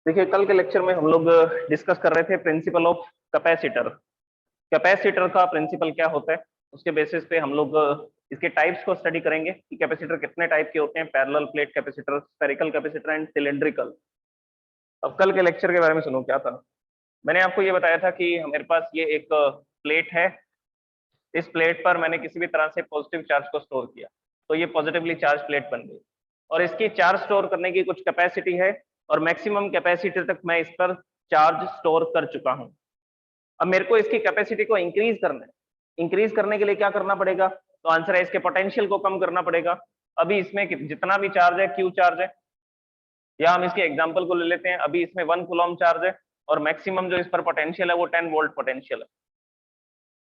देखिए, कल के लेक्चर में हम लोग डिस्कस कर रहे थे प्रिंसिपल ऑफ कैपेसिटर। कैपेसिटर का प्रिंसिपल क्या होता है, उसके बेसिस पे हम लोग इसके टाइप्स को स्टडी करेंगे कि कैपेसिटर कितने टाइप के होते हैं, parallel plate capacitor, spherical capacitor and cylindrical. अब कल के लेक्चर के बारे में सुनो क्या था। मैंने आपको ये बताया था कि मेरे पास ये एक प्लेट है। इस प्लेट पर मैंने किसी भी तरह से पॉजिटिव चार्ज को स्टोर किया, तो ये पॉजिटिवली चार्ज प्लेट बन गई और इसकी चार्ज स्टोर करने की कुछ कैपेसिटी है और मैक्सिमम कैपेसिटी तक मैं इस पर चार्ज स्टोर कर चुका हूं। अब मेरे को इसकी कैपेसिटी को इंक्रीज करना है। इंक्रीज करने के लिए क्या करना पड़ेगा? तो आंसर है इसके पोटेंशियल को कम करना पड़ेगा। अभी इसमें जितना भी चार्ज है, क्यू चार्ज है, या हम इसके एग्जांपल को ले लेते हैं। अभी इसमें 1 कूलम चार्ज है और मैक्सिमम जो इस पर पोटेंशियल है वो 10 वोल्ट पोटेंशियल है।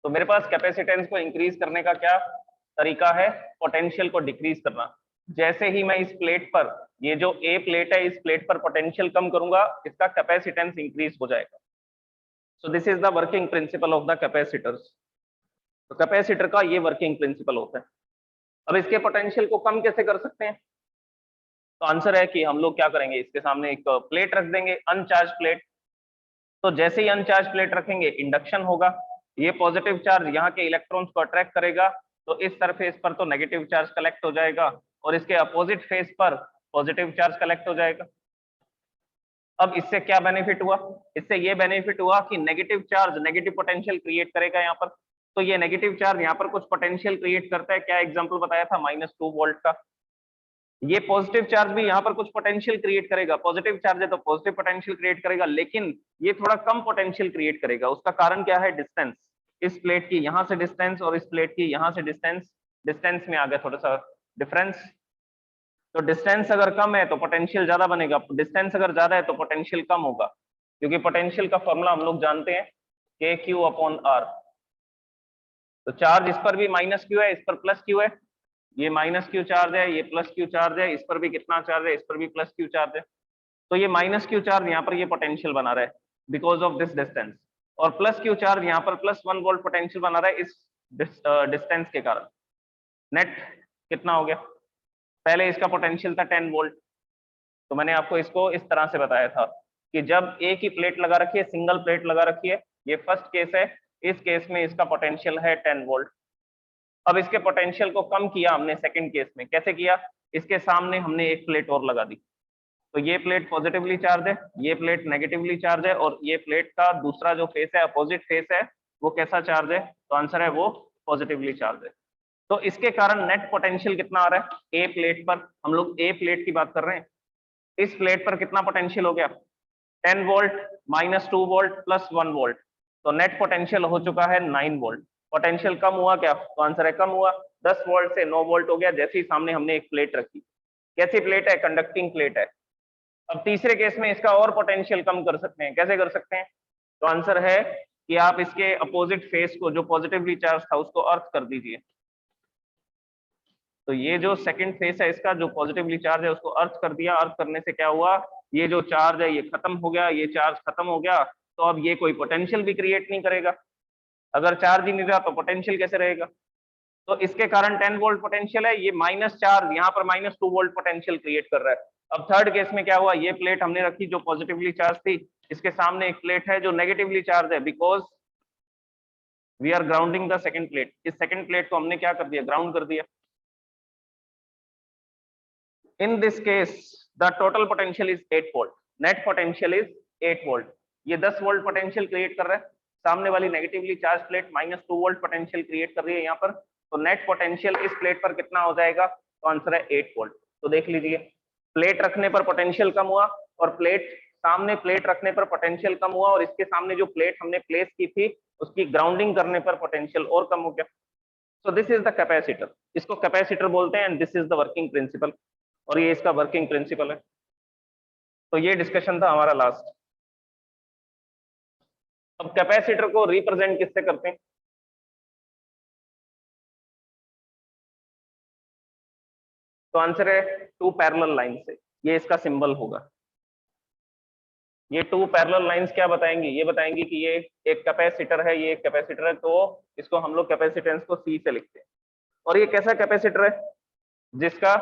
तो मेरे पास कैपेसिटेंस को इंक्रीज करने का क्या तरीका है? पोटेंशियल को डिक्रीज करना। जैसे ही मैं इस प्लेट पर, ये जो ए प्लेट है, इस प्लेट पर पोटेंशियल कम करूंगा, इसका कैपेसिटेंस इंक्रीज हो जाएगा। सो this is the working principle of the capacitors. तो कैपेसिटर का ये वर्किंग प्रिंसिपल होता है। अब इसके पोटेंशियल को कम कैसे कर सकते हैं? तो आंसर है कि हम लोग क्या करेंगे, इसके सामने एक प्लेट रख देंगे, अनचार्ज प्लेट। तो जैसे ही अनचार्ज प्लेट रखेंगे, इंडक्शन होगा। ये पॉजिटिव चार्ज यहाँ के इलेक्ट्रॉन्स को अट्रैक्ट करेगा, तो इस सरफेस पर तो नेगेटिव चार्ज कलेक्ट हो जाएगा और इसके अपोजिट फेस पर पॉजिटिव चार्ज कलेक्ट हो जाएगा। अब इससे क्या बेनिफिट हुआ? इससे ये बेनिफिट हुआ कि negative charge negative potential create करेगा यहाँ पर। तो ये नेगेटिव चार्ज यहाँ पर कुछ पोटेंशियल क्रिएट करता है। क्या एग्जांपल बताया था? -2 वोल्ट का। ये पॉजिटिव चार्ज भी यहाँ पर कुछ पोटेंशियल क्रिएट करेगा। पॉजिटिव चार्ज है तो पॉजिटिव पोटेंशियल क्रिएट करेगा, लेकिन ये थोड़ा कम पोटेंशियल क्रिएट करेगा। उसका कारण क्या है? डिस्टेंस। इस प्लेट की यहाँ से डिस्टेंस और इस प्लेट की यहाँ से डिस्टेंस, डिस्टेंस में आ गया थोड़ा सा डिफरेंस। तो डिस्टेंस अगर कम है तो पोटेंशियल ज्यादा बनेगा, डिस्टेंस अगर ज्यादा है तो पोटेंशियल कम होगा, क्योंकि पोटेंशियल का फॉर्मूला हम लोग जानते हैं, KQ/R। तो चार्ज इस पर भी -Q है, इस पर +Q है। ये -Q चार्ज है, ये +Q चार्ज है, इस पर भी कितना चार्ज है? इस पर भी +Q चार्ज है। तो ये -Q चार्ज यहाँ पर ये पोटेंशियल बना रहा है बिकॉज ऑफ दिस डिस्टेंस, और +Q चार्ज यहाँ पर +1 वोल्ट पोटेंशियल बना रहा है इस डिस्टेंस के कारण। नेट कितना हो गया? पहले इसका पोटेंशियल था 10 वोल्ट। तो मैंने आपको इसको इस तरह से बताया था कि जब एक ही प्लेट लगा रखी है, सिंगल प्लेट लगा रखी है, ये फर्स्ट केस है। इस केस में इसका पोटेंशियल है 10 वोल्ट। अब इसके पोटेंशियल को कम किया हमने सेकंड केस में। कैसे किया? इसके सामने हमने एक प्लेट और लगा दी। तो ये प्लेट पॉजिटिवली चार्ज है, ये प्लेट नेगेटिवली चार्ज है, और ये प्लेट का दूसरा जो फेस है, अपोजिट फेस है, वो कैसा चार्ज है? तो आंसर है वो पॉजिटिवली चार्ज है। तो इसके कारण नेट पोटेंशियल कितना आ रहा है? ए प्लेट पर, हम लोग ए प्लेट की बात कर रहे हैं, इस प्लेट पर कितना पोटेंशियल हो गया? 10 वोल्ट -2 वोल्ट +1 वोल्ट। तो नेट पोटेंशियल हो चुका है 9 वोल्ट। पोटेंशियल कम हुआ क्या? तो आंसर है कम हुआ, 10 वोल्ट से 9 वोल्ट हो गया जैसे ही सामने हमने एक प्लेट रखी। कैसी प्लेट है? कंडक्टिंग प्लेट है। अब तीसरे केस में इसका और पोटेंशियल कम कर सकते हैं। कैसे कर सकते हैं? तो आंसर है कि आप इसके अपोजिट फेस को, जो पॉजिटिवली चार्ज था, उसको अर्थ कर दीजिए। तो ये जो सेकंड फेस है इसका, जो पॉजिटिवली चार्ज है, उसको अर्थ कर दिया। अर्थ करने से क्या हुआ? ये जो चार्ज है ये खत्म हो गया, ये चार्ज खत्म हो गया। तो अब ये कोई पोटेंशियल भी क्रिएट नहीं करेगा। अगर चार्ज ही नहीं रहा तो पोटेंशियल कैसे रहेगा? तो इसके कारण 10 वोल्ट पोटेंशियल है, ये माइनस चार्ज यहाँ पर -2 वोल्ट पोटेंशियल क्रिएट कर रहा है। अब थर्ड केस में क्या हुआ? ये प्लेट हमने रखी जो पॉजिटिवली चार्ज थी, इसके सामने एक प्लेट है जो नेगेटिवली चार्ज है, because we are grounding the second plate. इस सेकंड प्लेट को हमने क्या कर दिया? ग्राउंड कर दिया। In this case, the total potential is 8 volt. Net potential is 8 volt. ये 10 वोल्ट पोटेंशियल क्रिएट कर रहा है, सामने वाली negatively charge plate -2 volt potential create कर रही है यहाँ पर। तो नेट पोटेंशियल इस प्लेट पर कितना हो जाएगा? तो आंसर है 8 वोल्ट। तो देख लीजिए, प्लेट रखने पर पोटेंशियल कम हुआ, और सामने प्लेट रखने पर पोटेंशियल कम हुआ, और इसके सामने जो प्लेट हमने प्लेस की थी उसकी ग्राउंडिंग करने पर पोटेंशियल और कम हो गया। सो दिस इज द कैपेसिटर। इसको कैपेसिटर बोलते हैं, and this is the working principle, और ये इसका वर्किंग प्रिंसिपल है। तो ये डिस्कशन था हमारा लास्ट। अब कैपेसिटर को रिप्रेजेंट किससे करते हैं? तो आंसर है 2 पैरेलल लाइन से। ये इसका सिंबल होगा। ये 2 पैरेलल लाइंस क्या बताएंगी? ये बताएंगी कि ये एक कैपेसिटर है, ये एक कैपेसिटर है, तो इसको हम लोग कैपेसिटेंस को C से लिखते हैं। और ये कैसा कैपेसिटर है? जिसका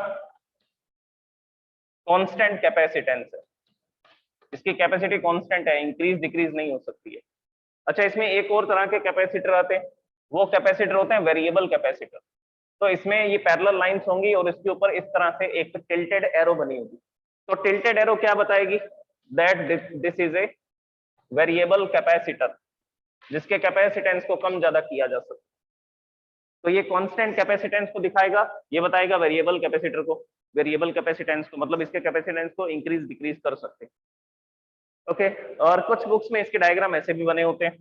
कांस्टेंट कैपेसिटेंस है। इसकी कैपेसिटी कांस्टेंट है, इंक्रीज डिक्रीज नहीं हो सकती है। अच्छा, इसमें एक और तरह के कैपेसिटर आते हैं, वो कैपेसिटर होते हैं वेरिएबल कैपेसिटर। तो इसमें ये पैरेलल लाइंस होंगी और इसके ऊपर इस तरह से एक टिल्टेड एरो बनी होगी। तो टिल्टेड एरो क्या बताएगी, that this is a variable capacitor, जिसके कैपेसिटेंस को कम ज्यादा किया जा सकता है। तो ये कांस्टेंट कैपेसिटेंस को दिखाएगा, ये बताएगा वेरिएबल कैपेसिटर को, वेरिएबल कैपेसिटेंस को मतलब इसके कैपेसिटेंस को इंक्रीज डिक्रीज कर सकते हैं। ओके, और कुछ बुक्स में इसके डायग्राम ऐसे भी बने होते हैं।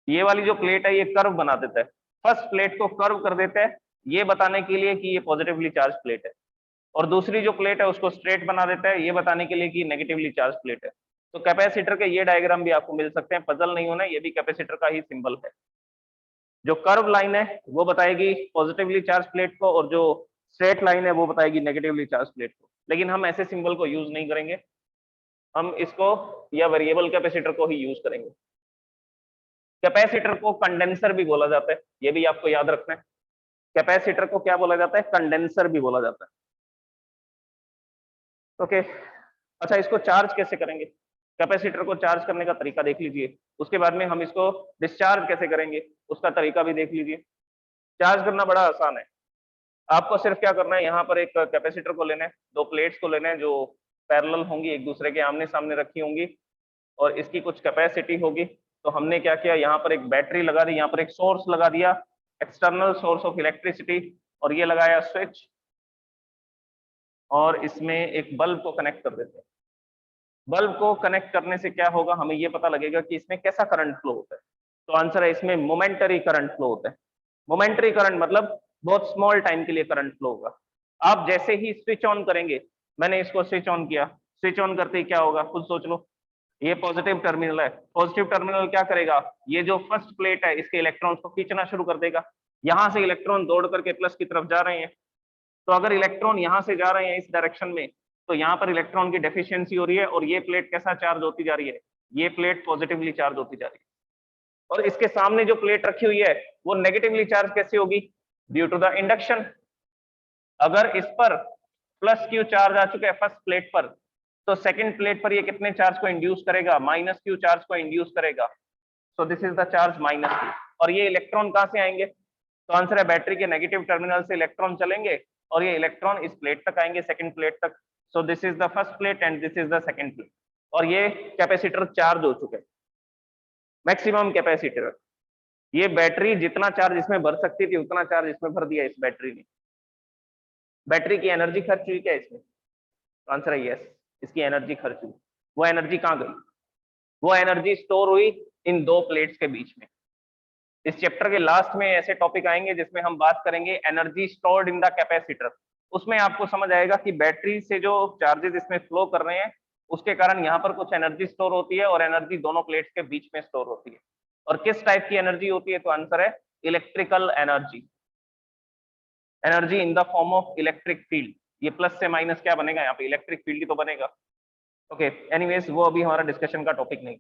ये वाली जो प्लेट है ये कर्व बना देता है, फर्स्ट प्लेट को कर्व कर देता है ये बताने के लिए कि ये पॉजिटिवली चार्ज प्लेट है, और दूसरी जो प्लेट है उसको स्ट्रेट बना देता है ये बताने के लिए कि नेगेटिवली चार्ज प्लेट है। तो कैपेसिटर के ये डायग्राम भी आपको मिल सकते हैं, पजल नहीं होना, ये भी कैपेसिटर का ही सिंबल है। जो कर्व लाइन है वो बताएगी पॉजिटिवली चार्ज प्लेट को, और जो स्ट्रेट लाइन है वो बताएगी नेगेटिवली चार्ज प्लेट को। लेकिन हम ऐसे सिंबल को यूज नहीं करेंगे, हम इसको या वेरिएबल कैपेसिटर को ही यूज करेंगे। कैपेसिटर को कंडेंसर भी बोला जाता है, ये भी आपको याद रखना है। कैपेसिटर को क्या बोला जाता है, कंडेंसर भी बोला जाता है। ओके, अच्छा इसको चार्ज कैसे करेंगे, कैपेसिटर को चार्ज करने का तरीका देख लीजिए, उसके बाद में हम इसको डिस्चार्ज कैसे करेंगे उसका तरीका भी देख लीजिए। चार्ज करना बड़ा आसान है, आपको सिर्फ क्या करना है, यहाँ पर एक कैपेसिटर को लेना है, दो प्लेट्स को लेना है जो पैरेलल होंगी, एक दूसरे के आमने सामने रखी होंगी, और इसकी कुछ कैपेसिटी होगी। तो हमने क्या किया, यहाँ पर एक बैटरी लगा दी, यहाँ पर एक सोर्स लगा दिया, एक्सटर्नल सोर्स ऑफ इलेक्ट्रिसिटी, और ये लगाया स्विच, और इसमें एक बल्ब को कनेक्ट कर देते हैं। बल्ब को कनेक्ट करने से क्या होगा, हमें ये पता लगेगा कि इसमें कैसा करंट फ्लो होता है। तो आंसर है इसमें मोमेंटरी करंट फ्लो होता है। मोमेंटरी करंट मतलब बहुत स्मॉल टाइम के लिए करंट फ्लो होगा। आप जैसे ही स्विच ऑन करेंगे, मैंने इसको स्विच ऑन किया, स्विच ऑन करते ही क्या होगा खुद सोच लो, ये पॉजिटिव टर्मिनल है, पॉजिटिव टर्मिनल क्या करेगा, ये जो फर्स्ट प्लेट है इसके इलेक्ट्रॉन्स को खींचना शुरू कर देगा, यहां से इलेक्ट्रॉन दौड़ करके प्लस की तरफ जा रहे हैं। तो अगर इलेक्ट्रॉन यहां से जा रहे हैं इस डायरेक्शन में, तो यहाँ पर इलेक्ट्रॉन की डेफिशिएंसी हो रही है, और ये प्लेट कैसा चार्ज होती जा रही है, ये प्लेट पॉजिटिवली चार्ज होती जा रही है। और इसके सामने जो प्लेट रखी हुई है वो नेगेटिवली चार्ज कैसे होगी, ड्यू टू द इंडक्शन। अगर इस पर प्लस क्यू चार्ज आ चुका है फर्स्ट प्लेट पर, तो सेकंड प्लेट पर ये कितने चार्ज को इंड्यूस करेगा, माइनस क्यू चार्ज को इंड्यूस करेगा। सो this is the charge minus Q. और ये इलेक्ट्रॉन कहां से आएंगे, तो आंसर है बैटरी के नेगेटिव टर्मिनल से इलेक्ट्रॉन चलेंगे, और ये इलेक्ट्रॉन इस प्लेट तक आएंगे, सेकंड प्लेट तक। सो this is the first plate and this is the second plate, और ये कैपेसिटर चार्ज हो चुके हैं, मैक्सिमम कैपेसिटर। ये बैटरी जितना चार्ज इसमें भर सकती थी उतना चार्ज इसमें भर दिया इस बैटरी ने। बैटरी की एनर्जी खर्च हुई क्या इसमें, तो आंसर है यस, इसकी एनर्जी खर्च हुई। वो एनर्जी कहाँ गई, वो एनर्जी स्टोर हुई इन दो प्लेट्स के बीच में। इस चैप्टर के लास्ट में ऐसे टॉपिक आएंगे जिसमें हम बात करेंगे energy stored in the capacitor. उसमें आपको समझ आएगा कि बैटरी से जो चार्जेस इसमें फ्लो कर रहे हैं उसके कारण यहाँ पर कुछ एनर्जी स्टोर होती है, और एनर्जी दोनों प्लेट्स के बीच में स्टोर होती है। और किस टाइप की एनर्जी होती है, तो आंसर है electrical energy, energy in the form of electric field. ये प्लस से माइनस क्या बनेगा यहाँ पे, इलेक्ट्रिक फील्ड ही तो बनेगा। ओके, एनीवेज वो अभी हमारा डिस्कशन का टॉपिक नहीं।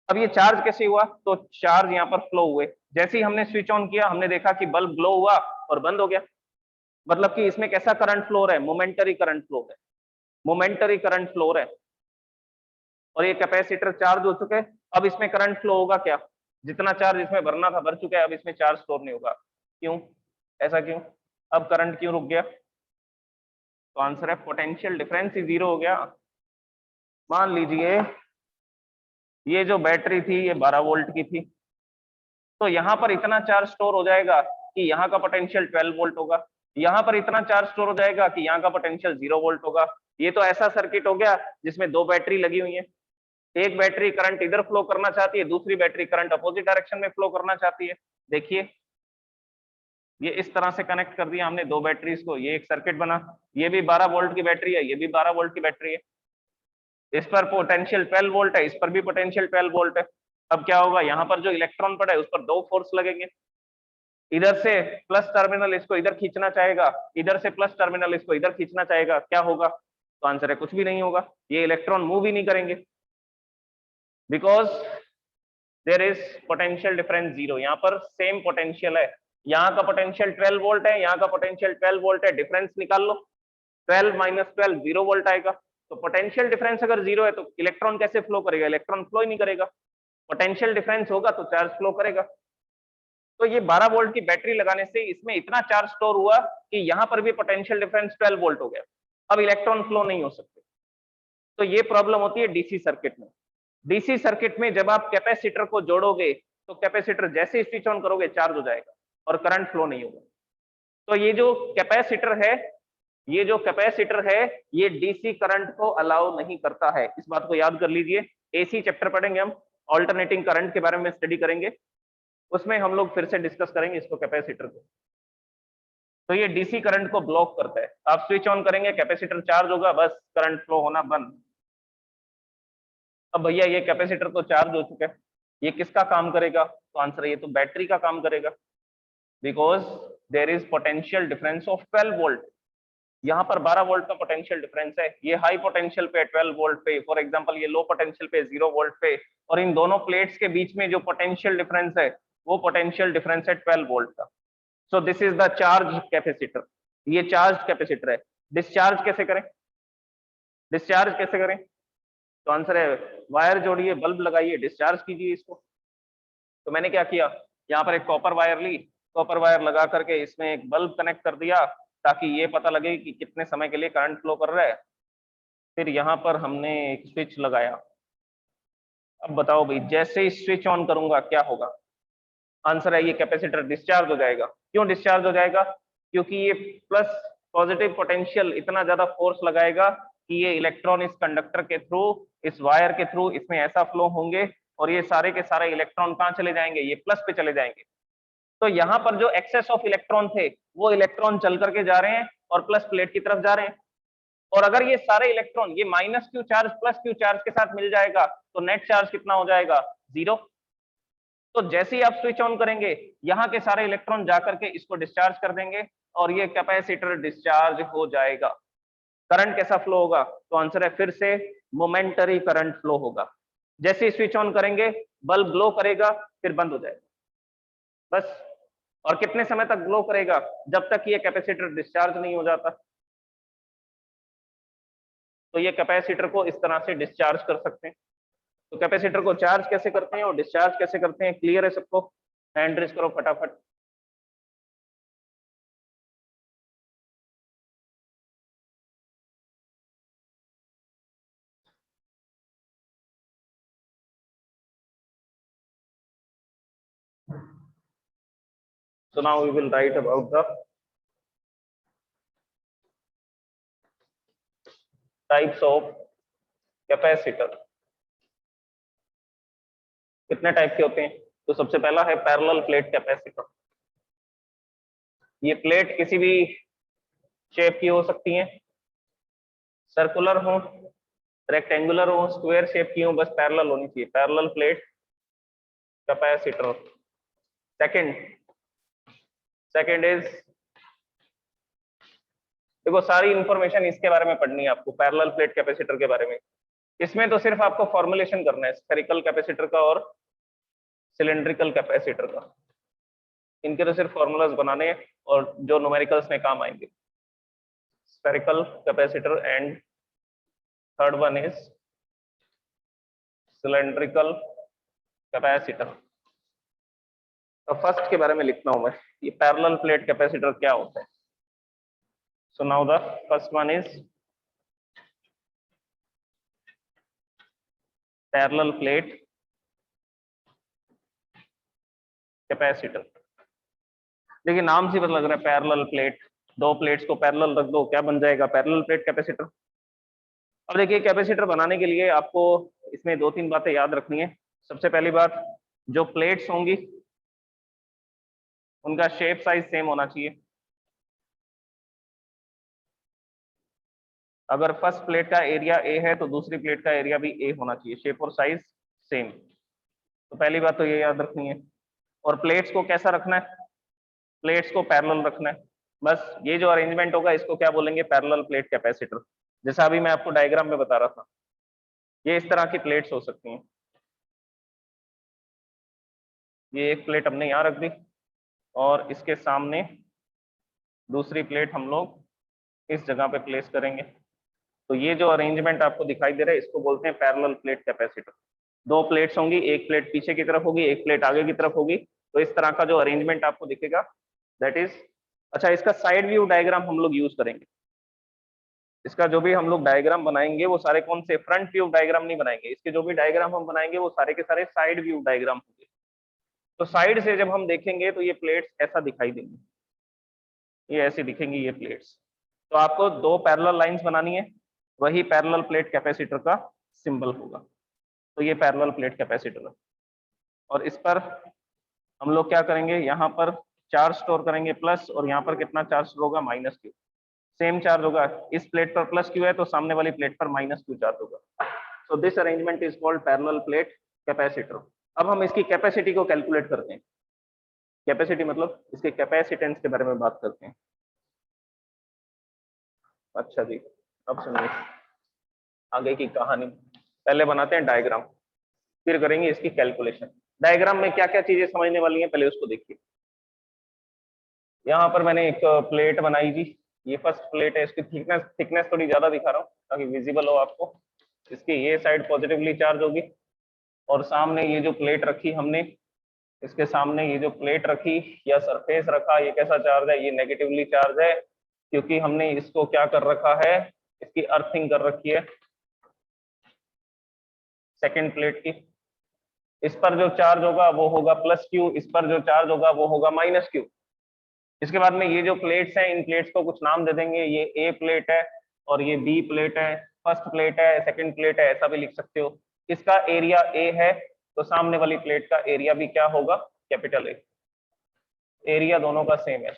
अब ये चार्ज कैसे हुआ, तो चार्ज यहाँ पर फ्लो हुए, जैसे ही हमने स्विच ऑन किया हमने देखा कि बल्ब ग्लो हुआ और बंद हो गया, मतलब कि इसमें कैसा करंट फ्लो है, मोमेंटरी करंट फ्लो है, मोमेंटरी करंट फ्लो है। और ये कैपेसिटर चार्ज हो चुके, अब इसमें करंट फ्लो होगा क्या, जितना चार्ज इसमें भरना था भर चुका है, अब इसमें चार्ज स्टोर नहीं होगा। क्यों, ऐसा क्यों, अब करंट क्यों रुक गया, तो आंसर है पोटेंशियल डिफरेंस ही जीरो हो गया। मान लीजिए ये जो बैटरी थी ये 12 वोल्ट की थी, तो यहाँ पर इतना चार्ज स्टोर हो जाएगा कि यहाँ का पोटेंशियल 12 वोल्ट होगा, यहाँ पर इतना चार्ज स्टोर हो जाएगा कि यहाँ का पोटेंशियल 0 वोल्ट होगा। ये तो ऐसा सर्किट हो गया जिसमें दो बैटरी लगी हुई है, एक बैटरी करंट इधर फ्लो करना चाहती है, दूसरी बैटरी करंट अपोजिट डायरेक्शन में फ्लो करना चाहती है। देखिए ये इस तरह से कनेक्ट कर दिया हमने दो बैटरीज को, ये एक सर्किट बना, ये भी 12 वोल्ट की बैटरी है, ये भी 12 वोल्ट की बैटरी है, इस पर पोटेंशियल 12 वोल्ट है, इस पर भी पोटेंशियल 12 वोल्ट है। अब क्या होगा, यहाँ पर जो इलेक्ट्रॉन पड़ा है उस पर दो फोर्स लगेंगे, इधर से प्लस टर्मिनल इसको इधर खींचना चाहेगा, इधर से प्लस टर्मिनल इसको इधर खींचना चाहेगा, क्या होगा, तो आंसर है कुछ भी नहीं होगा, ये इलेक्ट्रॉन मूव ही नहीं करेंगे, because there is potential difference zero. यहाँ पर सेम पोटेंशियल है, यहाँ का पोटेंशियल 12 वोल्ट है, यहाँ का पोटेंशियल 12 वोल्ट है, डिफरेंस निकाल लो, 12 माइनस 12 0 वोल्ट आएगा, तो पोटेंशियल डिफरेंस अगर 0 है तो इलेक्ट्रॉन कैसे फ्लो करेगा? इलेक्ट्रॉन फ्लो ही नहीं करेगा। पोटेंशियल डिफरेंस होगा तो चार्ज फ्लो करेगा। तो ये 12 वोल्ट की बैटरी लगाने से इसमें इतना चार्ज स्टोर हुआ कि यहां पर भी पोटेंशियल डिफरेंस 12 वोल्ट हो गया। अब इलेक्ट्रॉन फ्लो नहीं हो सकते। तो ये प्रॉब्लम होती है डीसी सर्किट में। डीसी सर्किट में जब आप कैपेसिटर को जोड़ोगे तो कैपेसिटर जैसे ही स्विच ऑन करोगे चार्ज हो जाएगा और करंट फ्लो नहीं होगा। तो ये जो कैपेसिटर है, ये डीसी करंट को अलाउ नहीं करता है। इस बात को याद कर लीजिए। एसी चैप्टर पढ़ेंगे हम, ऑल्टरनेटिंग करंट के बारे में स्टडी करेंगे, उसमें हम लोग फिर से डिस्कस करेंगे इसको, कैपेसिटर को। तो ये डीसी करंट को ब्लॉक करता है। आप स्विच ऑन करेंगे, कैपेसिटर चार्ज होगा, बस करंट फ्लो होना बंद। अब भैया ये कैपेसिटर तो चार्ज हो चुका है, ये किसका काम करेगा? तो आंसर है ये तो बैटरी का काम करेगा, because there is potential difference of 12 volt. यहाँ पर 12 वोल्ट का पोटेंशियल डिफरेंस है, ये हाई पोटेंशियल पे 12 वोल्ट पे, फॉर एग्जांपल ये लो पोटेंशियल पे 0 वोल्ट पे, और इन दोनों प्लेट्स के बीच में जो पोटेंशियल डिफरेंस है वो पोटेंशियल डिफरेंस है 12 वोल्ट का। सो this is the charge capacitor. ये चार्ज कैपेसिटर है। डिस्चार्ज कैसे करें? तो आंसर है वायर जोड़िए, बल्ब लगाइए, डिस्चार्ज कीजिए इसको। तो मैंने क्या किया, यहाँ पर एक कॉपर वायर ली, कॉपर वायर लगा करके इसमें एक बल्ब कनेक्ट कर दिया ताकि ये पता लगे कि कितने समय के लिए करंट फ्लो कर रहा है। फिर यहाँ पर हमने एक स्विच लगाया। अब बताओ भाई, जैसे ही स्विच ऑन करूंगा क्या होगा? आंसर है ये कैपेसिटर डिस्चार्ज हो जाएगा। क्यों डिस्चार्ज हो जाएगा? क्योंकि ये प्लस पॉजिटिव पोटेंशियल इतना ज्यादा फोर्स लगाएगा कि ये इलेक्ट्रॉन इस कंडक्टर के थ्रू, इस वायर के थ्रू इसमें ऐसा फ्लो होंगे और ये सारे के सारे इलेक्ट्रॉन कहाँ चले जाएंगे? ये प्लस पे चले जाएंगे। तो यहाँ पर जो एक्सेस ऑफ इलेक्ट्रॉन थे वो इलेक्ट्रॉन चल करके जा रहे हैं और प्लस प्लेट की तरफ जा रहे हैं। और अगर ये सारे इलेक्ट्रॉन ये minus Q charge plus Q charge के साथ मिल जाएगा तो नेट चार्ज कितना हो जाएगा? 0। तो जैसे ही आप स्विच ऑन करेंगे यहाँ के सारे इलेक्ट्रॉन जाकर के इसको डिस्चार्ज कर देंगे और ये कैपेसिटर डिस्चार्ज हो जाएगा। करंट कैसा फ्लो होगा? तो आंसर है फिर से मोमेंटरी करंट फ्लो होगा। जैसे ही स्विच ऑन करेंगे बल्ब ग्लो करेगा, फिर बंद हो जाएगा, बस। और कितने समय तक ग्लो करेगा? जब तक ये कैपेसिटर डिस्चार्ज नहीं हो जाता। तो ये कैपेसिटर को इस तरह से डिस्चार्ज कर सकते हैं। तो कैपेसिटर को चार्ज कैसे करते हैं और डिस्चार्ज कैसे करते हैं, क्लियर है सबको? हैंड रेज करो फटाफट। So now we will write about the types of capacitor। कितने टाइप के होते हैं? तो सबसे पहला है पैरेलल प्लेट कैपेसिटर। ये प्लेट किसी भी शेप की हो सकती है, सर्कुलर हो, रेक्टेंगुलर हो, स्क्वायर शेप की हो, बस पैरेलल होनी चाहिए। Parallel plate capacitor. Second is, देखो सारी इंफॉर्मेशन इसके बारे में पढ़नी है आपको, पैरेलल प्लेट कैपेसिटर के बारे में। इसमें तो सिर्फ आपको फॉर्मुलेशन करना है स्फेरिकल कैपेसिटर का और सिलेंड्रिकल कैपेसिटर का। इनके तो सिर्फ फॉर्मूलाज बनाने हैं और जो न्यूमेरिकल्स में काम आएंगे। Spherical capacitor and third one is cylindrical capacitor. तो फर्स्ट के बारे में लिखना हूं मैं, ये पैरेलल प्लेट कैपेसिटर क्या होता है। So now the first one is parallel plate capacitor. देखिए नाम से पता लग रहा है पैरेलल प्लेट, दो प्लेट्स को पैरेलल रख दो, क्या बन जाएगा? Parallel plate capacitor. अब देखिए कैपेसिटर बनाने के लिए आपको इसमें दो तीन बातें याद रखनी है। सबसे पहली बात, जो प्लेट्स होंगी उनका शेप साइज सेम होना चाहिए। अगर फर्स्ट प्लेट का एरिया ए है तो दूसरी प्लेट का एरिया भी ए होना चाहिए, शेप और साइज सेम। तो पहली बात तो ये याद रखनी है। और प्लेट्स को कैसा रखना है? प्लेट्स को पैरेलल रखना है। बस ये जो अरेंजमेंट होगा इसको क्या बोलेंगे? Parallel plate capacitor. जैसा अभी मैं आपको डायग्राम में बता रहा था, ये इस तरह की प्लेट्स हो सकती हैं। ये एक प्लेट हमने यहाँ रख दी और इसके सामने दूसरी प्लेट हम लोग इस जगह पे प्लेस करेंगे। तो ये जो अरेंजमेंट आपको दिखाई दे रहा है इसको बोलते हैं पैरेलल प्लेट कैपेसिटर। दो प्लेट्स होंगी, एक प्लेट पीछे की तरफ होगी, एक प्लेट आगे की तरफ होगी। तो इस तरह का जो अरेंजमेंट आपको दिखेगा दैट इज, अच्छा इसका साइड व्यू डायग्राम हम लोग यूज करेंगे। इसका जो भी हम लोग डायग्राम बनाएंगे वो सारे कौन से, फ्रंट व्यू डायग्राम नहीं बनाएंगे। इसके जो भी डायग्राम हम बनाएंगे वो सारे के सारे साइड व्यू डायग्राम होंगे। तो साइड से जब हम देखेंगे तो ये प्लेट्स ऐसा दिखाई देंगी, ये ऐसी दिखेंगी ये प्लेट्स। तो आपको दो पैरेलल लाइंस बनानी है, वही पैरेलल प्लेट कैपेसिटर का सिंबल होगा। तो ये पैरेलल प्लेट कैपेसिटर है और इस पर हम लोग क्या करेंगे, यहाँ पर चार्ज स्टोर करेंगे प्लस, और यहाँ पर कितना चार्ज स्टोर होगा, माइनस क्यू। सेम चार्ज होगा, इस प्लेट पर प्लस क्यू है तो सामने वाली प्लेट पर माइनस क्यू चार्ज होगा। So this arrangement is called parallel plate capacitor. अब हम इसकी कैपेसिटी को कैलकुलेट करते हैं। कैपेसिटी मतलब इसके कैपेसिटेंस के बारे में बात करते हैं। अच्छा जी, अब सुनिए आगे की कहानी। पहले बनाते हैं डायग्राम, फिर करेंगे इसकी कैलकुलेशन। डायग्राम में क्या क्या चीजें समझने वाली हैं पहले उसको देखिए। यहाँ पर मैंने एक प्लेट बनाई जी, ये फर्स्ट प्लेट है। इसकी थिकनेस थोड़ी ज्यादा दिखा रहा हूँ ताकि विजिबल हो आपको। इसकी ये साइड पॉजिटिवली चार्ज होगी और सामने ये जो प्लेट रखी हमने, इसके सामने ये जो प्लेट रखी या सरफेस रखा, ये कैसा चार्ज है, ये नेगेटिवली चार्ज है, क्योंकि हमने इसको क्या कर रखा है, इसकी अर्थिंग कर रखी है सेकेंड प्लेट की। इस पर जो चार्ज होगा वो होगा प्लस क्यू, इस पर जो चार्ज होगा वो होगा माइनस क्यू। इसके बाद में ये जो प्लेट्स हैं, इन प्लेट्स को कुछ नाम दे देंगे। ये ए प्लेट है और ये बी प्लेट है, फर्स्ट प्लेट है, सेकंड प्लेट है, ऐसा भी लिख सकते हो। इसका एरिया ए है तो सामने वाली प्लेट का एरिया भी क्या होगा, कैपिटल ए। एरिया दोनों का सेम है,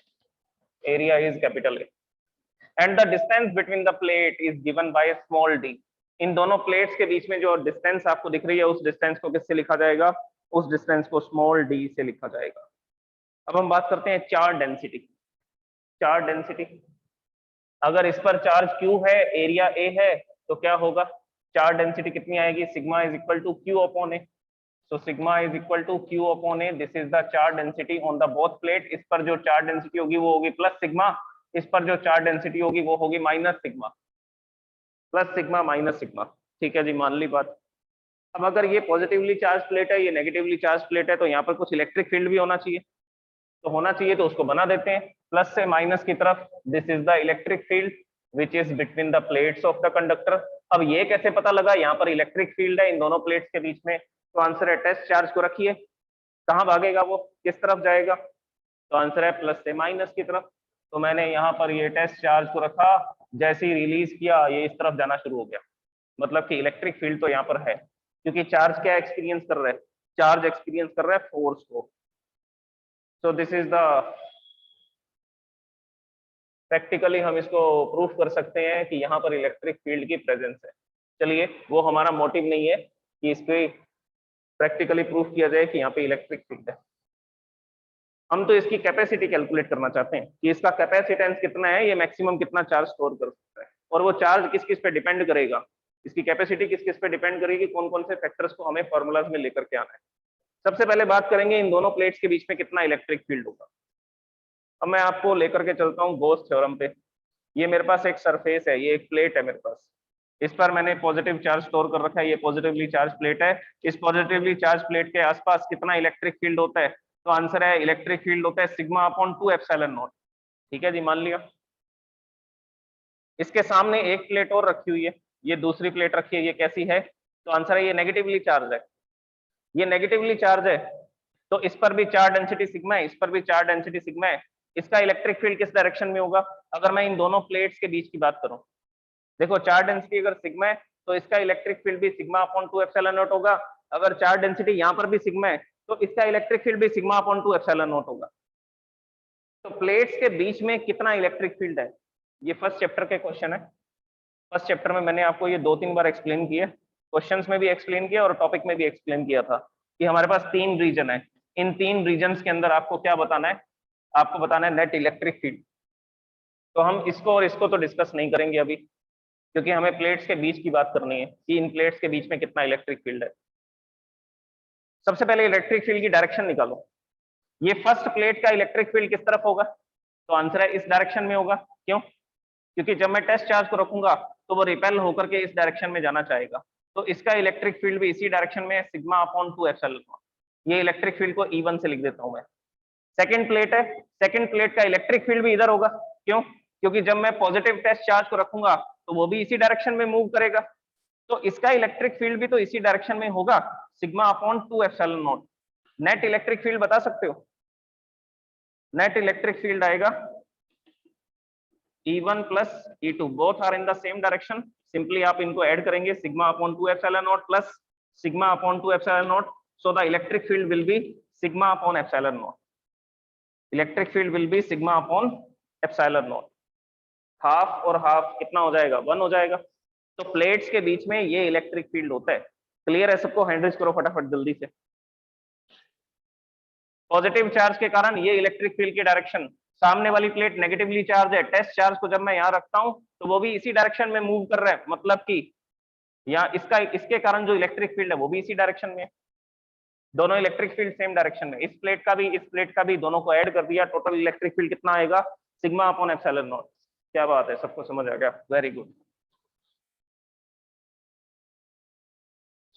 area is capital A. And the distance between the plate is given by small d. इन दोनों प्लेट्स के बीच में जो डिस्टेंस आपको दिख रही है, उस डिस्टेंस को किससे लिखा जाएगा, उस डिस्टेंस को स्मॉल डी से लिखा जाएगा। अब हम बात करते हैं चार्ज डेंसिटी। चार्ज डेंसिटी, अगर इस पर चार्ज क्यू है, एरिया ए है, तो क्या होगा, चार्ज डेंसिटी कितनी आएगी, sigma is equal to q upon a. So sigma is equal to q upon a, this is the charge density on the both plate. इस पर जो चार्ज डेंसिटी होगी वो होगी प्लस सिग्मा, इस पर जो चार्ज डेंसिटी होगी वो होगी minus sigma. Plus sigma minus sigma, ठीक है जी, मान ली बात। अब अगर ये पॉजिटिवली चार्ज प्लेट है, ये नेगेटिवली चार्ज प्लेट है, तो यहाँ पर कुछ इलेक्ट्रिक फील्ड भी होना चाहिए। तो होना चाहिए तो उसको बना देते हैं, प्लस से माइनस की तरफ। This is the electric field which is between the plates of the conductor. अब ये कैसे पता लगा, यहाँ पर इलेक्ट्रिक फील्ड है इन दोनों प्लेट्स के बीच में। तो आंसर है टेस्ट चार्ज को रखिए, कहाँ भागेगा वो, किस तरफ जाएगा, तो आंसर है प्लस से माइनस की तरफ। तो मैंने यहाँ पर ये टेस्ट चार्ज को रखा, जैसे ही रिलीज किया ये इस तरफ जाना शुरू हो गया, मतलब कि इलेक्ट्रिक फील्ड तो यहाँ पर है, क्योंकि चार्ज क्या एक्सपीरियंस कर रहा है, चार्ज एक्सपीरियंस कर रहा है फोर्स को। सो दिस इज द, प्रैक्टिकली हम इसको प्रूफ कर सकते हैं कि यहाँ पर इलेक्ट्रिक फील्ड की प्रेजेंस है। चलिए, वो हमारा मोटिव नहीं है कि इसको प्रैक्टिकली प्रूफ किया जाए कि यहाँ पे इलेक्ट्रिक फील्ड है। हम तो इसकी कैपेसिटी कैलकुलेट करना चाहते हैं कि इसका कैपेसिटेंस कितना है, ये मैक्सिमम कितना चार्ज स्टोर कर सकता है, और वो चार्ज किस किस पे डिपेंड करेगा, इसकी कैपेसिटी किस किस पे डिपेंड करेगी, कौन कौन से फैक्टर्स को हमें फॉर्मूलाज में लेकर के आना है। सबसे पहले बात करेंगे इन दोनों प्लेट्स के बीच में कितना इलेक्ट्रिक फील्ड होगा। अब मैं आपको लेकर के चलता हूँ गोस थ्योरम पे। ये मेरे पास एक सरफेस है, ये एक प्लेट है मेरे पास, इस पर मैंने पॉजिटिव चार्ज स्टोर कर रखा है, ये पॉजिटिवली चार्ज प्लेट है। इस पॉजिटिवली चार्ज प्लेट के आसपास कितना इलेक्ट्रिक फील्ड होता है, तो आंसर है इलेक्ट्रिक फील्ड होता है सिग्मा अपॉन 2 एप्सिलॉन नॉट। ठीक है जी, मान लिया। इसके सामने एक प्लेट और रखी हुई है, ये दूसरी प्लेट रखी है, ये कैसी है, तो आंसर है ये नेगेटिवली चार्ज है, ये नेगेटिवली चार्ज है। तो इस पर भी चार्ज डेंसिटी सिग्मा है, इस पर भी चार्ज डेंसिटी सिग्मा है। इसका इलेक्ट्रिक फील्ड किस डायरेक्शन में होगा, अगर मैं इन दोनों प्लेट्स के बीच की बात करूं, देखो चार्ज डेंसिटी अगर सिग्मा है तो इसका इलेक्ट्रिक फील्ड भी सिग्मा अपॉन 2 एप्सिलॉन नॉट होगा। अगर चार्ज डेंसिटी यहाँ पर भी सिग्मा है तो इसका इलेक्ट्रिक फील्ड भी सिग्मा अपॉन 2 एप्सिलॉन नॉट होगा। तो प्लेट्स के बीच में कितना इलेक्ट्रिक फील्ड है, ये फर्स्ट चैप्टर के क्वेश्चन है। फर्स्ट चैप्टर में मैंने आपको ये 2-3 बार एक्सप्लेन किया, क्वेश्चंस में भी एक्सप्लेन किया और टॉपिक में भी एक्सप्लेन किया था कि हमारे पास 3 रीजन है। इन 3 रीजन्स के अंदर आपको क्या बताना है, आपको बताना है नेट इलेक्ट्रिक फील्ड। तो हम इसको और इसको तो डिस्कस नहीं करेंगे अभी, क्योंकि हमें प्लेट्स के बीच की बात करनी है कि इन प्लेट्स के बीच में कितना इलेक्ट्रिक फील्ड है। सबसे पहले इलेक्ट्रिक फील्ड की डायरेक्शन निकालो। ये फर्स्ट प्लेट का इलेक्ट्रिक फील्ड किस तरफ होगा, तो आंसर है इस डायरेक्शन में होगा। क्यों, क्योंकि जब मैं टेस्ट चार्ज को रखूंगा तो वो रिपेल होकर के इस डायरेक्शन में जाना चाहेगा, तो इसका इलेक्ट्रिक फील्ड भी इसी डायरेक्शन में है, सिग्मा अपॉन 2 एप्सिलॉन नॉट। ये इलेक्ट्रिक फील्ड को E1 से लिख देता हूं मैं। सेकंड प्लेट है, सेकंड प्लेट का इलेक्ट्रिक फील्ड भी इधर होगा। क्यों? क्योंकि जब मैं पॉजिटिव टेस्ट चार्ज को रखूंगा तो वो भी इसी डायरेक्शन में मूव करेगा, तो इसका इलेक्ट्रिक फील्ड भी तो इसी डायरेक्शन में होगा, sigma upon 2 epsilon naught. Net electric field बता सकते हो? नेट इलेक्ट्रिक फील्ड आएगा E1 plus E2, both are in the same direction. Simply आप इनको ऐड करेंगे, sigma upon 2 epsilon naught plus sigma upon 2 epsilon naught, so the electric field will be sigma upon epsilon naught. Electric field will be sigma upon epsilon naught. Half और half कितना हो जाएगा? 1 हो जाएगा। तो प्लेट्स के बीच में ये इलेक्ट्रिक फील्ड होता है। क्लियर है सबको? हैंड करो फटाफट जल्दी से। पॉजिटिव चार्ज के कारण ये इलेक्ट्रिक फील्ड की डायरेक्शन, सामने वाली प्लेट नेगेटिवली चार्ज है, टेस्ट चार्ज को जब मैं यहाँ रखता हूँ तो वो भी इसी डायरेक्शन में मूव कर रहा है, मतलब कि यहाँ इसके कारण जो इलेक्ट्रिक फील्ड है वो भी इसी डायरेक्शन में है। दोनों इलेक्ट्रिक फील्ड सेम डायरेक्शन में, इस प्लेट का भी इस प्लेट का भी, दोनों को ऐड कर दिया, टोटल इलेक्ट्रिक फील्ड कितना आएगा? Sigma upon epsilon not. क्या बात है, सबको समझ आ गया? Very good.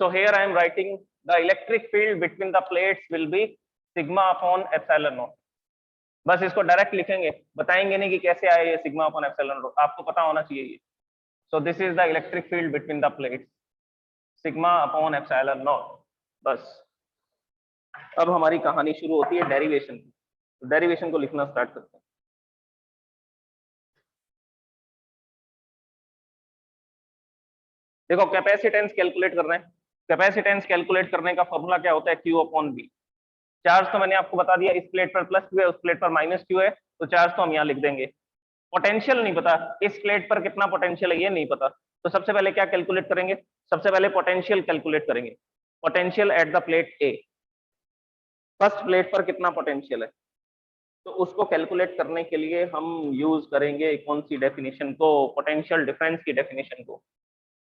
So here I am writing the electric field between the plates will be sigma upon epsilon naught. बस इसको डायरेक्ट लिखेंगे, बताएंगे नहीं कि कैसे आए ये सिग्मा अपॉन एप्सिलॉन नॉट, आपको पता होना चाहिए ये। So this is the electric field between the plates, sigma upon epsilon naught। बस अब हमारी कहानी शुरू होती है डेरिवेशन की। तो डेरिवेशन को लिखना स्टार्ट करते हैं। देखो कैपेसिटेंस कैलकुलेट कर रहे हैं। कैपेसिटेंस कैलकुलेट करने का फॉर्मूला क्या होता है? Q upon V। चार्ज तो मैंने आपको बता दिया, इस प्लेट पर प्लस Q है, उस प्लेट पर माइनस Q है, तो चार्ज तो हम यहाँ लिख देंगे। पोटेंशियल नहीं पता, इस प्लेट पर कितना पोटेंशियल है ये नहीं पता, तो सबसे पहले क्या कैलकुलेट करेंगे? सबसे पहले पोटेंशियल कैलकुलेट करेंगे। Potential at the plate A, first plate पर कितना पोटेंशियल है, तो उसको कैलकुलेट करने के लिए हम यूज करेंगे कौन सी डेफिनेशन को? पोटेंशियल डिफरेंस की डेफिनेशन को।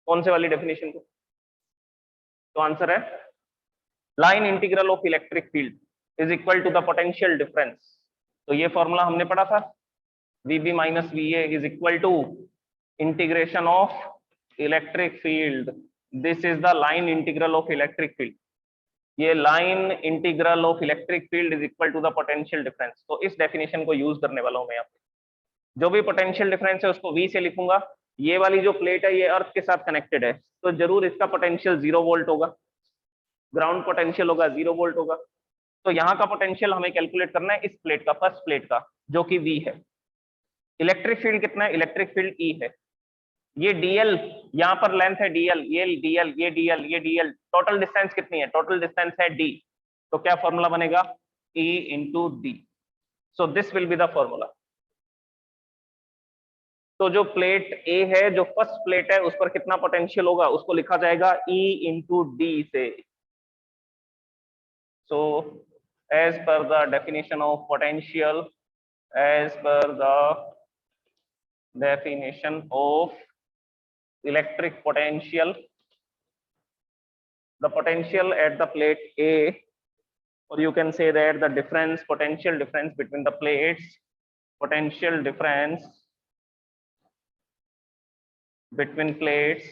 कौन से वाली डेफिनेशन को? तो आंसर है line integral of electric field is equal to the potential difference. तो ये फॉर्मूला हमने पढ़ा था, VB minus VA is equal to integration of electric field. This is the line integral of electric field. ये line integral of electric field is equal to the potential difference. तो इस definition को use करने वाला हूं मैं यहाँ पे। जो भी पोटेंशियल डिफरेंस है उसको V से लिखूंगा। ये वाली जो प्लेट है ये अर्थ के साथ कनेक्टेड है, तो जरूर इसका पोटेंशियल 0 वोल्ट होगा, ग्राउंड पोटेंशियल होगा 0 वोल्ट होगा। तो यहाँ का पोटेंशियल हमें कैलकुलेट करना है इस प्लेट का, फर्स्ट प्लेट का, जो कि V है। इलेक्ट्रिक फील्ड कितना है? इलेक्ट्रिक फील्ड E है। ये DL, यहाँ पर लेंथ है DL, ये DL, ये DL, ये DL, टोटल डिस्टेंस कितनी है? टोटल डिस्टेंस है D। तो क्या फॉर्मूला बनेगा? E into D। So this will be the formula. तो जो प्लेट A है, जो फर्स्ट प्लेट है, उस पर कितना पोटेंशियल होगा उसको लिखा जाएगा E इंटू D से। So as per the definition of potential, as per the definition of electric potential, the potential at the plate A, or you can say that the difference, potential difference between the plates, potential difference between plates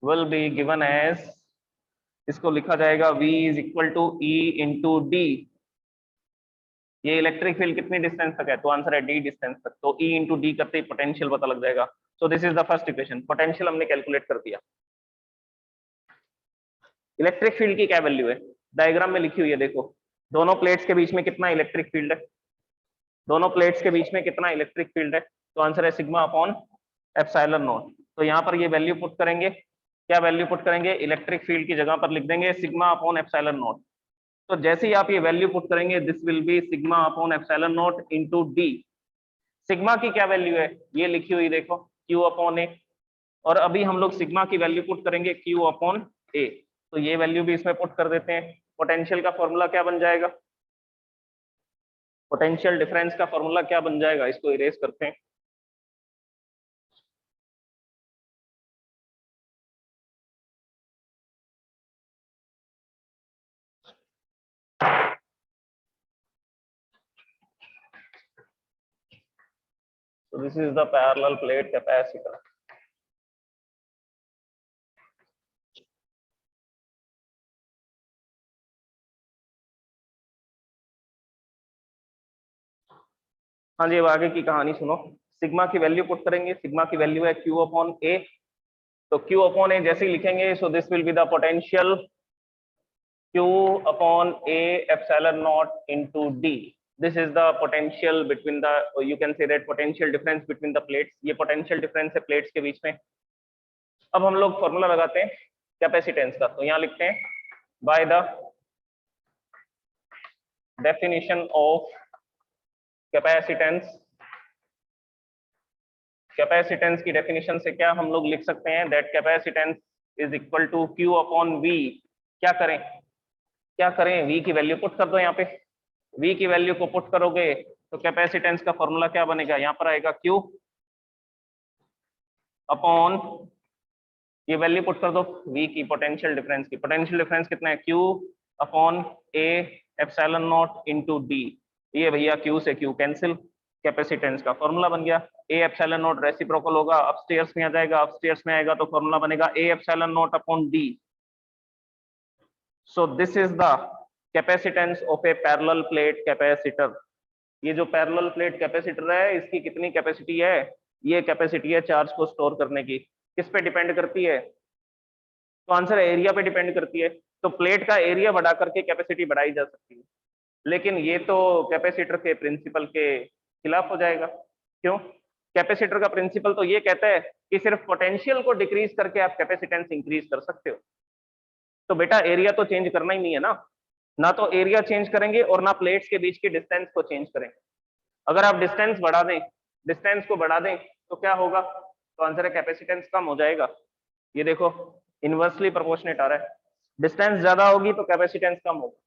will be given as, इसको लिखा जाएगा V is equal to E into D। ये electric field कितनी distance तक है? तो answer है D distance तक। तो E इंटू डी करते ही पोटेंशियल पता लग जाएगा। सो this is the first equation. Potential हमने कैलकुलेट कर दिया। इलेक्ट्रिक फील्ड की क्या वैल्यू है? डायग्राम में लिखी हुई है, देखो। दोनों प्लेट्स के बीच में कितना इलेक्ट्रिक फील्ड है? दोनों प्लेट्स के बीच में कितना इलेक्ट्रिक फील्ड है? तो आंसर है सिग्मा अपॉन एप्सिलॉन नॉट। तो यहाँ पर ये वैल्यू पुट करेंगे। क्या वैल्यू पुट करेंगे? इलेक्ट्रिक फील्ड की जगह पर लिख देंगे सिग्मा अपॉन एप्सिलॉन नॉट। तो जैसे ही आप ये वैल्यू पुट करेंगे, this will be sigma upon epsilon not into D. Sigma की क्या वैल्यू है? ये लिखी हुई देखो, Q अपॉन ए। और अभी हम लोग सिग्मा की वैल्यू पुट करेंगे Q अपॉन ए। तो ये वैल्यू भी इसमें पुट कर देते हैं। पोटेंशियल का फॉर्मूला क्या बन जाएगा? पोटेंशियल डिफरेंस का फॉर्मूला क्या बन जाएगा? इसको इरेज करते हैं। So this is the parallel plate capacitor. हाँ जी, अब आगे की कहानी सुनो। सिग्मा की वैल्यू पुट करेंगे, सिग्मा की वैल्यू है Q अपॉन A। तो Q अपॉन A जैसे ही लिखेंगे, so this will be the potential Q upon A epsilon naught into D. This is the potential between the, you can say that potential difference between the plates. ये potential difference है plates के बीच में। अब हम लोग formula लगाते हैं कैपेसिटेंस का, तो यहाँ लिखते हैं by the definition of capacitance. Capacitance की डेफिनेशन से क्या हम लोग लिख सकते हैं, that capacitance is equal to Q upon V। क्या करें, क्या करें, V की वैल्यू पुट कर दो। यहाँ पे V की वैल्यू को पुट करोगे तो कैपेसिटेंस का फॉर्मूला क्या बनेगा, यहाँ पर आएगा Q अपॉन, ये वैल्यू पुट कर दो V की, पोटेंशियल डिफरेंस की। पोटेंशियल डिफरेंस कितना है, Q upon A epsilon not into D। ये भैया Q से Q कैंसिल, कैपेसिटेंस का फॉर्मूला बन गया। A एप्सिलॉन नॉट रेसिप्रोकल होगा, अपस्टेयर्स में आ जाएगा, अपस्टेयर्स में आएगा तो फॉर्मूला बनेगा A epsilon not upon D। So this is the capacitance of A parallel plate capacitor. ये जो पैरेलल प्लेट कैपेसिटर है, इसकी कितनी कैपेसिटी है, ये कैपेसिटी है चार्ज को स्टोर करने की। किस पे डिपेंड करती है, तो आंसर एरिया पे डिपेंड करती है। तो प्लेट का एरिया बढ़ा करके कैपेसिटी बढ़ाई जा सकती है, लेकिन ये तो कैपेसिटर के प्रिंसिपल के खिलाफ हो जाएगा। क्यों, कैपेसिटर का प्रिंसिपल तो ये कहता है कि सिर्फ पोटेंशियल को डिक्रीज करके आप कैपेसिटेंस इंक्रीज कर सकते हो। तो बेटा एरिया तो चेंज करना ही नहीं है ना तो एरिया चेंज करेंगे और ना प्लेट्स के बीच की डिस्टेंस को चेंज करेंगे। अगर आप डिस्टेंस बढ़ा दें, डिस्टेंस को बढ़ा दें तो क्या होगा, तो आंसर है कैपेसिटेंस कम हो जाएगा। ये देखो इनवर्सली प्रोपोर्शनेट आ रहा है, डिस्टेंस ज्यादा होगी तो कैपेसिटेंस कम होगा।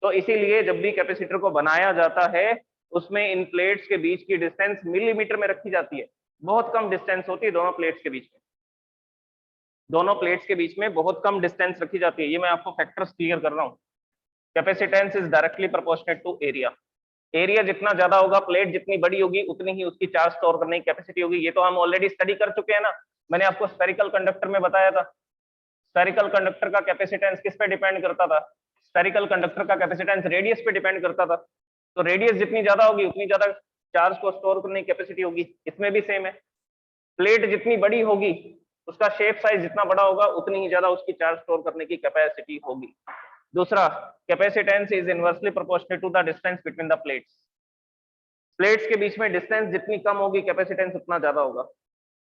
तो इसीलिए जब भी कैपेसिटर को बनाया जाता है, उसमें इन प्लेट्स के बीच की डिस्टेंस मिलीमीटर में रखी जाती है। बहुत कम डिस्टेंस होती है दोनों प्लेट्स के बीच में, दोनों प्लेट्स के बीच में बहुत कम डिस्टेंस रखी जाती है। ये मैं आपको फैक्टर्स क्लियर कर रहा हूँ। Capacitance is directly proportionate to area. Area जितना ज्यादा होगा, प्लेट जितनी बड़ी होगी, उतनी ही उसकी चार्ज स्टोर करने की कैपेसिटी होगी। ये तो हम ऑलरेडी स्टडी कर चुके हैं ना, मैंने आपको स्फेरिकल कंडक्टर में बताया था। स्फेरिकल कंडक्टर का कैपेसिटेंस किस पे डिपेंड करता था, स्फेरिकल कंडक्टर का कैपेसिटेंस रेडियस पे डिपेंड करता था। तो रेडियस जितनी ज्यादा होगी, उतनी ज्यादा चार्ज को स्टोर करने की कैपेसिटी होगी। इसमें भी सेम है, प्लेट जितनी बड़ी होगी, उसका शेप साइज जितना बड़ा होगा, उतनी ही ज्यादा उसकी चार्ज स्टोर करने की कैपेसिटी होगी। दूसरा, capacitance is inversely proportional to the distance between the plates. Plates के बीच में डिस्टेंस जितनी कम होगी, कैपेसिटेंस उतना ज्यादा होगा।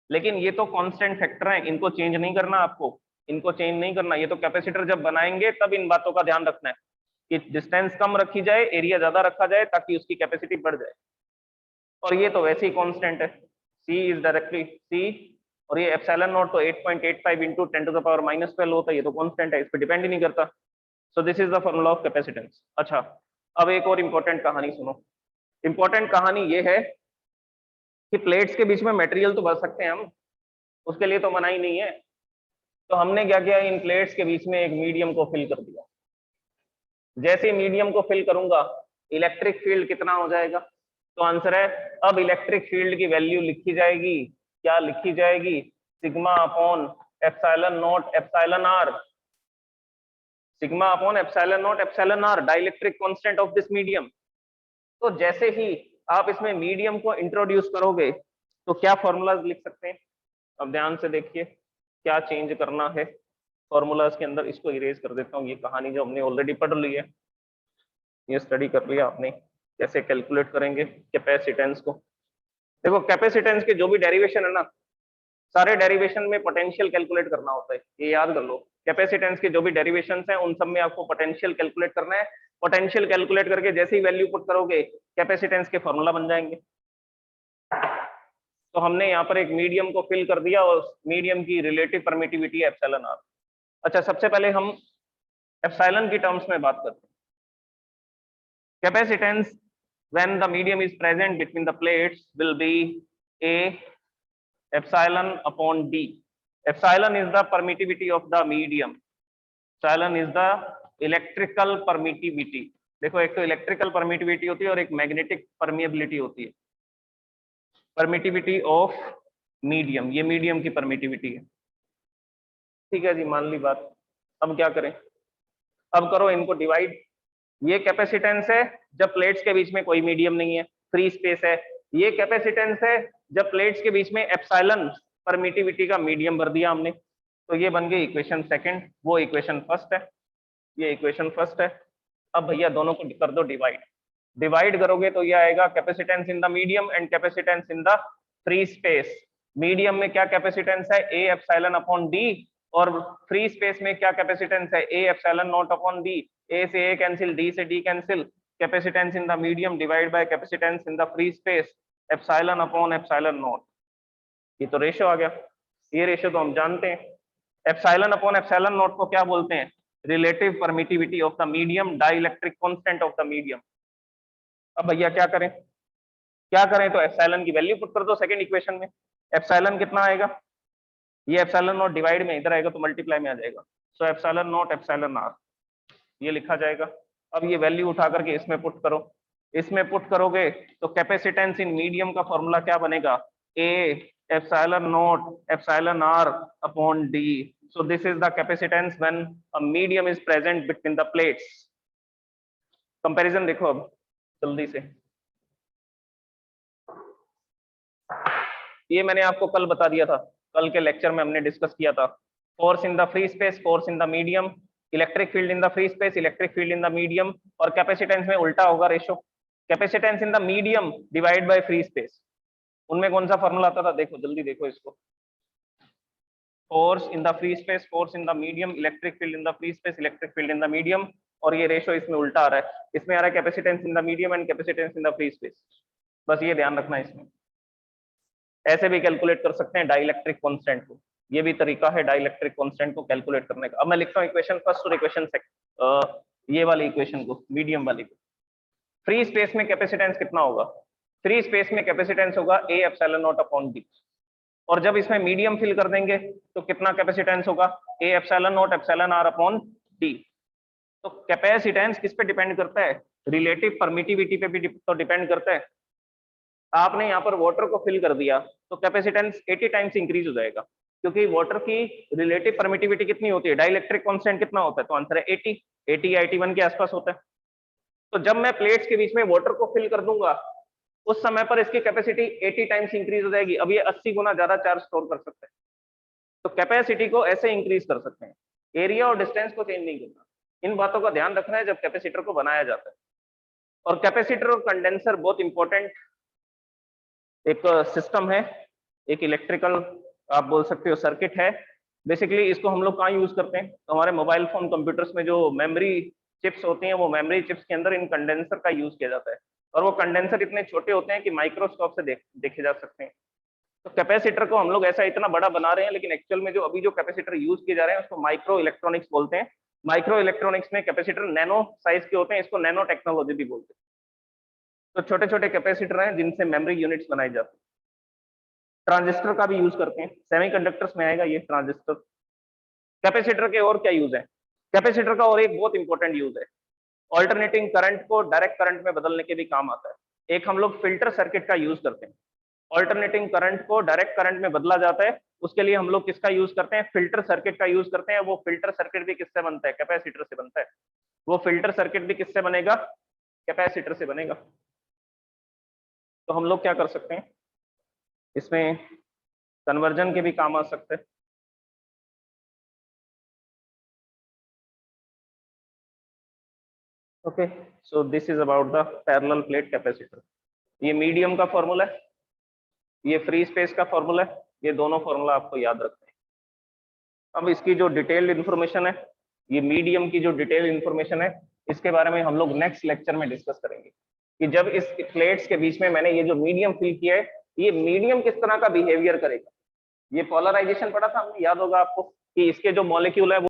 लेकिन ये तो कांस्टेंट फैक्टर हैं, इनको चेंज नहीं करना आपको, इनको चेंज नहीं करना। ये तो कैपेसिटर जब बनाएंगे तब इन बातों का ध्यान रखना है कि डिस्टेंस कम रखी जाए, एरिया ज्यादा रखा जाए, ताकि उसकी कैपेसिटी बढ़ जाए। और ये तो वैसे ही कांस्टेंट है, C इज डायरेक्टली C, और ये एप्सिलॉन नॉट तो 8.85 इंटू 10⁻⁻12 होता है, ये तो कांस्टेंट है, इस पर डिपेंड ही नहीं करता। सो this is the formula of capacitance. अच्छा, अब एक और इंपॉर्टेंट कहानी सुनो। इंपॉर्टेंट कहानी ये है कि प्लेट्स के बीच में मटेरियल तो भर सकते हैं हम, उसके लिए तो मना ही नहीं है। तो हमने क्या किया, इन प्लेट्स के बीच में एक मीडियम को फिल कर दिया। जैसे मीडियम को फिल करूंगा, इलेक्ट्रिक फील्ड कितना हो जाएगा, तो आंसर है, अब इलेक्ट्रिक फील्ड की वैल्यू लिखी जाएगी, क्या लिखी जाएगी, sigma upon epsilon naught epsilon r. Sigma upon epsilon naught epsilon r, dielectric constant of this medium. तो जैसे ही आप इसमें मीडियम को इंट्रोड्यूस करोगे तो क्या फॉर्मूलाज लिख सकते हैं। अब ध्यान से देखिए क्या चेंज करना है फॉर्मूलाज के अंदर। इसको इरेज कर देता हूँ, ये कहानी जो हमने ऑलरेडी पढ़ ली है, ये स्टडी कर लिया आपने, कैसे कैलकुलेट करेंगे कैपेसिटेंस को। देखो कैपेसिटेंस के जो भी डेरिवेशन है ना, सारे डेरिवेशन में पोटेंशियल कैलकुलेट करना होता है, ये याद कर लो। कैपेसिटेंस के जो भी डेरिवेशंस हैं, उन सब में आपको पोटेंशियल कैलकुलेट करना है। पोटेंशियल कैलकुलेट करके जैसे ही वैल्यू पुट करोगे, कैपेसिटेंस के फॉर्मूला बन जाएंगे। तो हमने यहाँ पर एक मीडियम को फिल कर दिया और मीडियम की रिलेटिव परमिटिविटी है एप्सिलॉन आर। अच्छा, सबसे पहले हम एप्सिलॉन की टर्म्स में बात करते हैं। Capacitance when the medium is present between the plates will be A epsilon upon D. Epsilon is the permittivity of the medium. Epsilon is the electrical permittivity. देखो एक तो इलेक्ट्रिकल परमिटिविटी होती है और एक मैग्नेटिक परमिएबिलिटी होती है। Permittivity of medium, ये मीडियम की परमिटिविटी है। ठीक है जी, मान ली बात। अब क्या करें, अब करो इनको डिवाइड। ये कैपेसिटेंस है जब प्लेट्स के बीच में कोई मीडियम नहीं है, फ्री स्पेस है। ये कैपेसिटेंस है जब प्लेट्स के बीच में एप्सिलॉन परमिटिविटी का मीडियम भर दिया हमने। तो ये बन गई इक्वेशन सेकंड, वो इक्वेशन फर्स्ट है, ये इक्वेशन फर्स्ट है। अब भैया दोनों को कर दो डिवाइड। डिवाइड करोगे तो ये आएगा capacitance in the medium and capacitance in the free space. Medium में क्या कैपेसिटेंस है, ए एप्सिलॉन अपॉन डी, और फ्री स्पेस में क्या कैपेसिटेंस है, A epsilon not upon d. A से ए कैंसिल, डी से d cancel, capacitance in the medium divide by capacitance in the free space, epsilon upon epsilon not. ये तो ratio आ गया, ये रेशियो तो हम जानते हैं। एप्सिलॉन अपॉन एप्सिलॉन नॉट को क्या बोलते हैं, relative permittivity of the medium, dielectric constant of the medium. अब भैया क्या करें, क्या करें, तो एप्सिलॉन की वैल्यू पुट कर दो सेकंड इक्वेशन में। एप्सिलॉन कितना आएगा, ये एप्सिलॉन नॉट डिवाइड में इधर आएगा तो मल्टीप्लाई में आ जाएगा। सो एप्सिलॉन नॉट एप्सिलॉन आर, ये लिखा जाएगा। अब ये वैल्यू उठा करके इसमें पुट करो, इसमें पुट करोगे तो कैपेसिटेंस इन मीडियम का फॉर्मूला क्या बनेगा, A epsilon naught epsilon r upon d. So this is the capacitance when a medium is present between the plates. Comparison देखो अब जल्दी से। ये मैंने आपको कल बता दिया था, कल के लेक्चर में हमने डिस्कस किया था। Force in the free space, force in the medium, electric field in the free space, electric field in the medium, और कैपेसिटेंस में उल्टा होगा ratio, capacitance in the medium divide by free space. उनमें कौन सा formula आता था, देखो जल्दी देखो इसको। Force in the free space, force in the medium, electric field in the free space, electric field in the medium, और ये रेशो इसमें उल्टा आ रहा है, इसमें आ रहा है capacitance in the medium and capacitance in the free space. बस ये ध्यान रखना है इसमें। ऐसे भी कैलकुलेट कर सकते हैं डाइलेक्ट्रिक कांस्टेंट को, ये भी तरीका है डाइलेक्ट्रिक कांस्टेंट को कैलकुलेट करने का। अब मैं लिखता हूँ इक्वेशन फर्स्ट और इक्वेशन सेकंड, ये वाली इक्वेशन को, मीडियम वाली को। फ्री स्पेस में कैपेसिटेंस कितना होगा, फ्री स्पेस में कैपेसिटेंस होगा A epsilon not upon d, और जब इसमें मीडियम फिल कर देंगे तो कितना कैपेसिटेंस होगा, A epsilon naught epsilon r upon d. तो कैपेसिटेंस किस पे डिपेंड करता है, रिलेटिव परमिटिविटी पे भी तो डिपेंड करता है। आपने यहाँ पर वाटर को फिल कर दिया तो कैपेसिटेंस 80 टाइम्स इंक्रीज हो जाएगा, क्योंकि वाटर की रिलेटिव परमिटिविटी कितनी होती है, डाइलेक्ट्रिक कांस्टेंट कितना होता है, तो आंसर है 80, 80 या 81 के आसपास होता है। तो जब मैं प्लेट्स के बीच में वाटर को फिल कर दूंगा उस समय पर इसकी कैपेसिटी 80 टाइम्स इंक्रीज हो जाएगी। अब ये 80 गुना ज्यादा चार्ज स्टोर कर सकते हैं, तो कैपेसिटी को ऐसे इंक्रीज कर सकते हैं, एरिया और डिस्टेंस को चेंज नहीं करना। इन बातों का ध्यान रखना है जब कैपेसिटर को बनाया जाता है। और कैपेसिटर और कंडेंसर बहुत इंपॉर्टेंट एक सिस्टम है, एक इलेक्ट्रिकल आप बोल सकते हो सर्किट है। बेसिकली इसको हम लोग कहाँ यूज करते हैं, तो हमारे मोबाइल फोन कंप्यूटर्स में जो मेमोरी चिप्स होती हैं, वो मेमोरी चिप्स के अंदर इन कंडेंसर का यूज किया जाता है, और वो कंडेंसर इतने छोटे होते हैं कि माइक्रोस्कोप से देखे जा सकते हैं। तो कैपेसिटर को हम लोग ऐसा इतना बड़ा बना रहे हैं, लेकिन एक्चुअल में जो अभी जो कैपेसिटर यूज किए जा रहे हैं उसको माइक्रो इलेक्ट्रॉनिक्स बोलते हैं। माइक्रो इलेक्ट्रॉनिक्स में कैपेसिटर नैनो साइज के होते हैं, इसको नैनो टेक्नोलॉजी भी बोलते हैं। तो छोटे छोटे कैपेसिटर हैं जिनसे मेमोरी यूनिट्स बनाई जाती है। ट्रांजिस्टर का भी यूज करते हैं, सेमीकंडक्टर्स में आएगा ये ट्रांजिस्टर। कैपेसिटर के और क्या यूज है, कैपेसिटर का और एक बहुत इंपॉर्टेंट यूज है, ऑल्टरनेटिंग करंट को डायरेक्ट करंट में बदलने के भी काम आता है। एक हम लोग फिल्टर सर्किट का यूज करते हैं, ऑल्टरनेटिंग करंट को डायरेक्ट करंट में बदला जाता है, उसके लिए हम लोग किसका यूज करते हैं, फिल्टर सर्किट का यूज करते हैं। वो फिल्टर सर्किट भी किससे बनता है, कैपेसिटर से बनता है। वो फिल्टर सर्किट भी किससे बनेगा, कैपेसिटर से बनेगा। तो हम लोग क्या कर सकते हैं, इसमें कन्वर्जन के भी काम आ सकते हैं। Okay, so this is about the parallel plate capacitor. ये मीडियम का फॉर्मूला है, ये फ्री स्पेस का फॉर्मूला है, ये दोनों फॉर्मूला आपको याद रखना है। अब इसकी जो डिटेल्ड इंफॉर्मेशन है, ये मीडियम की जो डिटेल इंफॉर्मेशन है, इसके बारे में हम लोग नेक्स्ट लेक्चर में डिस्कस करेंगे कि जब इस प्लेट्स के बीच में मैंने ये जो मीडियम फिल किया है, ये मीडियम किस तरह का बिहेवियर करेगा। ये पोलराइजेशन पढ़ा था हमने, याद होगा आपको कि इसके जो मॉलिक्यूल है वो